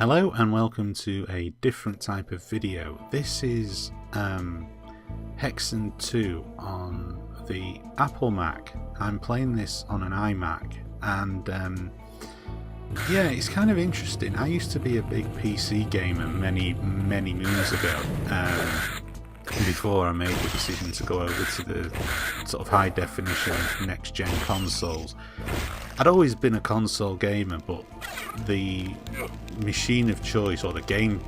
Hello and welcome to a different type of video. This is Hexen 2 on the Apple Mac. I'm playing this on an iMac and yeah, it's kind of interesting. I used to be a big PC gamer many moons ago, before I made the decision to go over to the sort of high definition next gen consoles. I'd always been a console gamer, but the machine of choice, or the gaming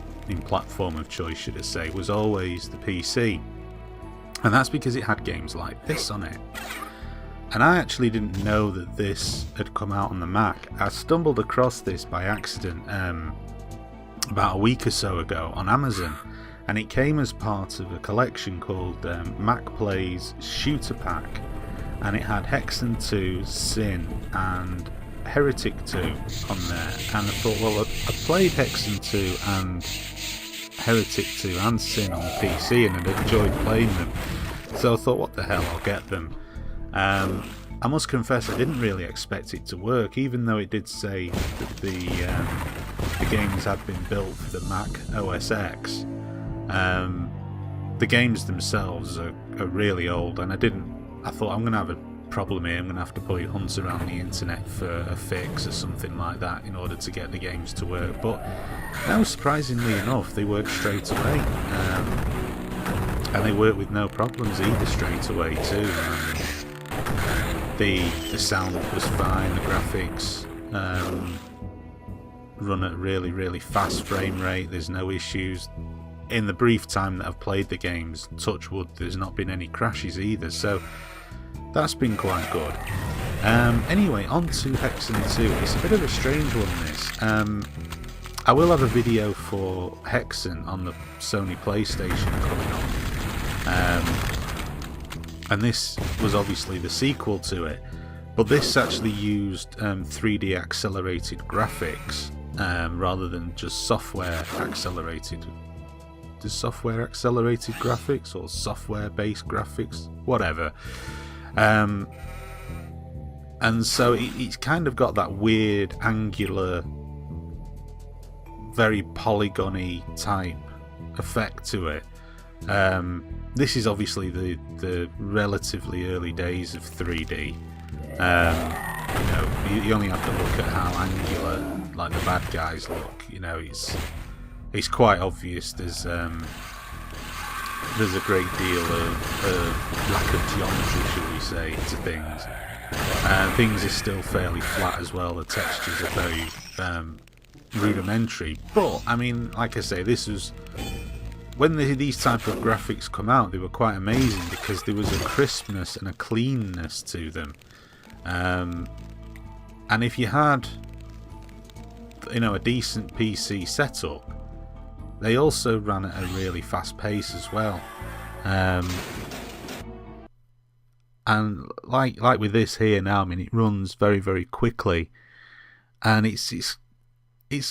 platform of choice should I say, was always the PC. And that's because it had games like this on it. And I actually didn't know that this had come out on the Mac. I stumbled across this by accident about a week or so ago on Amazon, and it came as part of a collection called Mac Plays Shooter Pack, and it had Hexen 2, Sin and Heretic 2 on there. And I thought, well, I played Hexen 2 and Heretic 2 and Sin on PC and I'd enjoyed playing them, so I thought, what the hell, I'll get them. I must confess I didn't really expect it to work, even though it did say that the games had been built for the Mac OS X. The games themselves are really old, and I thought, I'm going to have a problem here. I'm going to have to probably hunt around the internet for a fix or something like that in order to get the games to work. But no, surprisingly enough, they worked straight away, and they work with no problems either straight away too. The sound was fine, the graphics run at really fast frame rate. There's no issues. In the brief time that I've played the games, touch wood, there's not been any crashes either, so that's been quite good. Anyway, on to Hexen 2. It's a bit of a strange one, this. I will have a video for Hexen on the Sony PlayStation coming on, and this was obviously the sequel to it, but this actually used 3D accelerated graphics rather than just software accelerated. Does software accelerated graphics or software based graphics, whatever. And so it's kind of got that weird angular, very polygony type effect to it. This is obviously the relatively early days of 3D. You only have to look at how angular, like, the bad guys look. It's quite obvious there's a great deal of lack of geometry, shall we say, to things. Things are still fairly flat as well. The textures are very rudimentary. But I mean, like I say, this was when these type of graphics come out, they were quite amazing because there was a crispness and a cleanness to them. And if you had, a decent PC setup, they also ran at a really fast pace as well. And like with this here now, I mean, it runs very quickly, and it's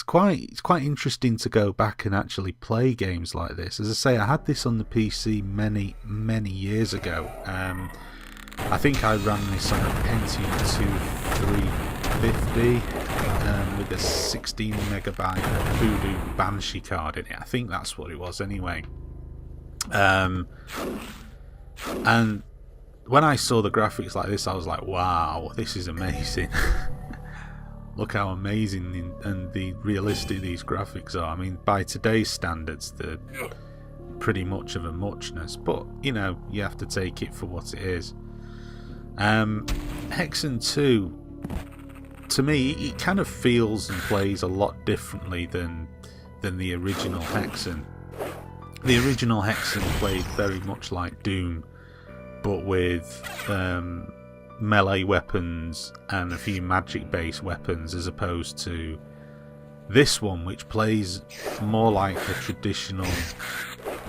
quite interesting to go back and actually play games like this. As I say, I had this on the PC many years ago. I think I ran this on a Pentium 2 350 with a 16 megabyte Voodoo Banshee card in it. I think that's what it was anyway. And when I saw the graphics like this, I was like, wow, this is amazing. Look how amazing and the realistic these graphics are. I mean, by today's standards, they're pretty much of a muchness, but you have to take it for what it is. Hexen 2, to me, it kind of feels and plays a lot differently than the original Hexen. The original Hexen played very much like Doom, but with melee weapons and a few magic-based weapons, as opposed to this one, which plays more like a traditional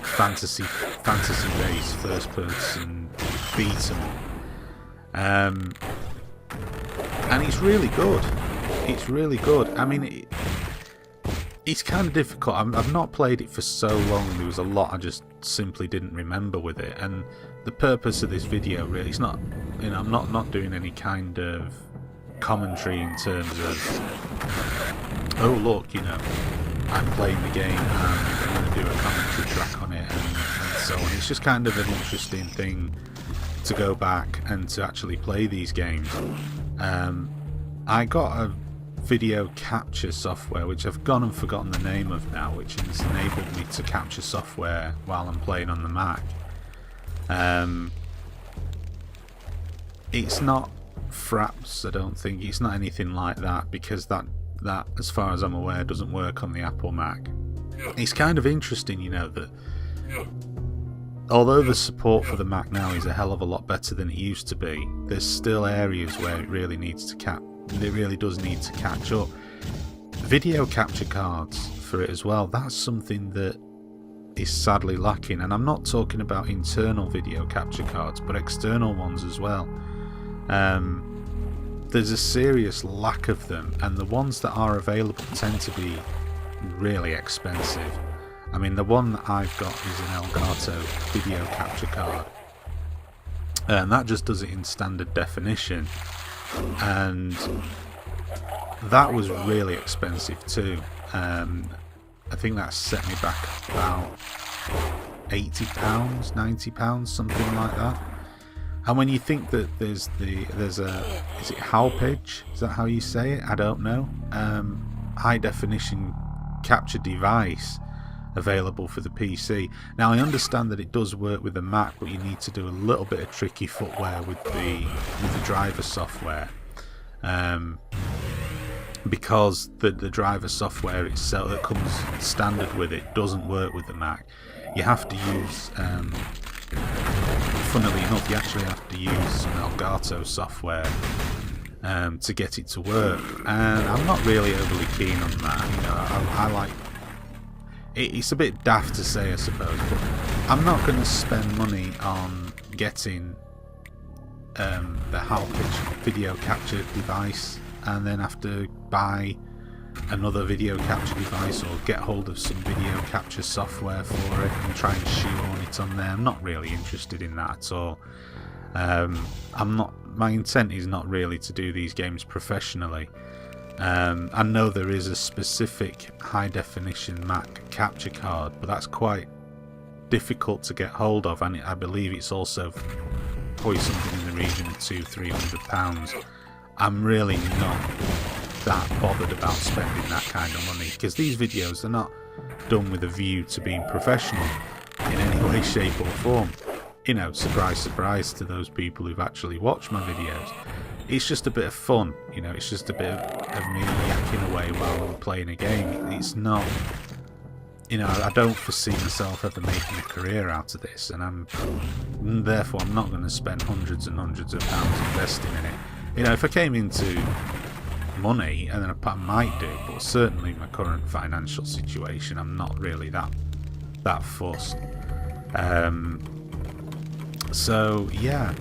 fantasy-based first-person beat-em-up. And it's really good. It's really good. I mean, it's kind of difficult. I've not played it for so long. There was a lot I just simply didn't remember with it. And the purpose of this video really, it's not, I'm not doing any kind of commentary in terms of, oh look, I'm playing the game and I'm going to do a commentary track on it and so on. It's just kind of an interesting thing to go back and to actually play these games. I got a video capture software which I've gone and forgotten the name of now, which has enabled me to capture software while I'm playing on the Mac. It's not Fraps, I don't think. It's not anything like that, because that as far as I'm aware doesn't work on the Apple Mac. It's kind of interesting, you know, that although the support for the Mac now is a hell of a lot better than it used to be, there's still areas where it really needs to it really does need to catch up. Video capture cards for it as well, that's something that is sadly lacking, and I'm not talking about internal video capture cards but external ones as well. There's a serious lack of them, and the ones that are available tend to be really expensive. I mean, the one that I've got is an Elgato video capture card, and that just does it in standard definition, and that was really expensive too. I think that set me back about £80, £90, something like that. And when you think that there's a, is it Halpage? Is that how you say it? I don't know. High definition capture device available for the PC. Now I understand that it does work with the Mac, but you need to do a little bit of tricky footwear with the driver software, because the driver software itself that comes standard with it doesn't work with the Mac. You have to use, funnily enough, you actually have to use some Elgato software to get it to work, and I'm not really overly keen on that. You know, I like it's a bit daft to say, I suppose, but I'm not going to spend money on getting the Halpage video capture device and then have to buy another video capture device or get hold of some video capture software for it and try and shoehorn it on there. I'm not really interested in that at all. My intent is not really to do these games professionally. I know there is a specific high definition Mac capture card, but that's quite difficult to get hold of, and I believe it's also probably something in the region of £200–300. I'm really not that bothered about spending that kind of money, because these videos are not done with a view to being professional in any way, shape or form. You know, surprise, surprise to those people who've actually watched my videos. It's just a bit of fun, you know, it's just a bit of me yakking away while I'm playing a game. It's not, you know, I don't foresee myself ever making a career out of this, and therefore I'm not going to spend hundreds and hundreds of pounds investing in it. You know, if I came into money, and then I might do, but certainly my current financial situation, I'm not really that fussed. So yeah.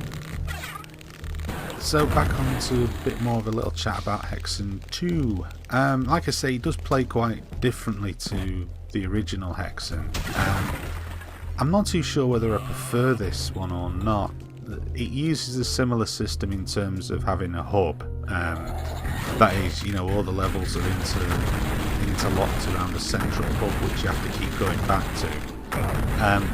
So back on to a bit more of a little chat about Hexen 2. Like I say, it does play quite differently to the original Hexen. I'm not too sure whether I prefer this one or not. It uses a similar system in terms of having a hub. That is, you know, all the levels are interlocked around a central hub which you have to keep going back to.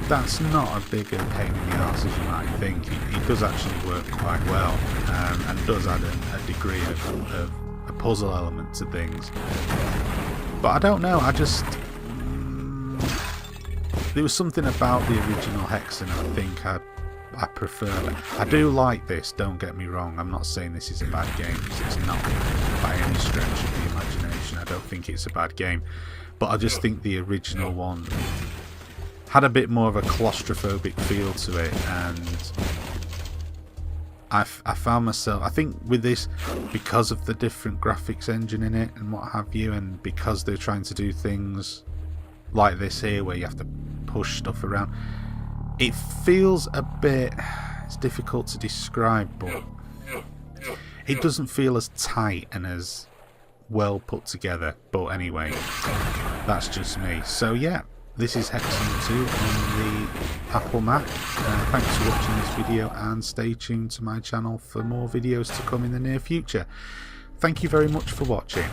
That's not as big a pain in the arse as you might think. It does actually work quite well, and does add a degree of a puzzle element to things. But I don't know, I just... there was something about the original Hexen I think I prefer. I do like this, don't get me wrong. I'm not saying this is a bad game, because it's not by any stretch of the imagination. I don't think it's a bad game. But I just think the original one had a bit more of a claustrophobic feel to it, and I found myself, I think with this, because of the different graphics engine in it and what have you, and because they're trying to do things like this here where you have to push stuff around, it feels a bit, it's difficult to describe, but it doesn't feel as tight and as well put together. But anyway, that's just me. So yeah, this is Hexen 2 on the Apple Mac. Thanks for watching this video, and stay tuned to my channel for more videos to come in the near future. Thank you very much for watching.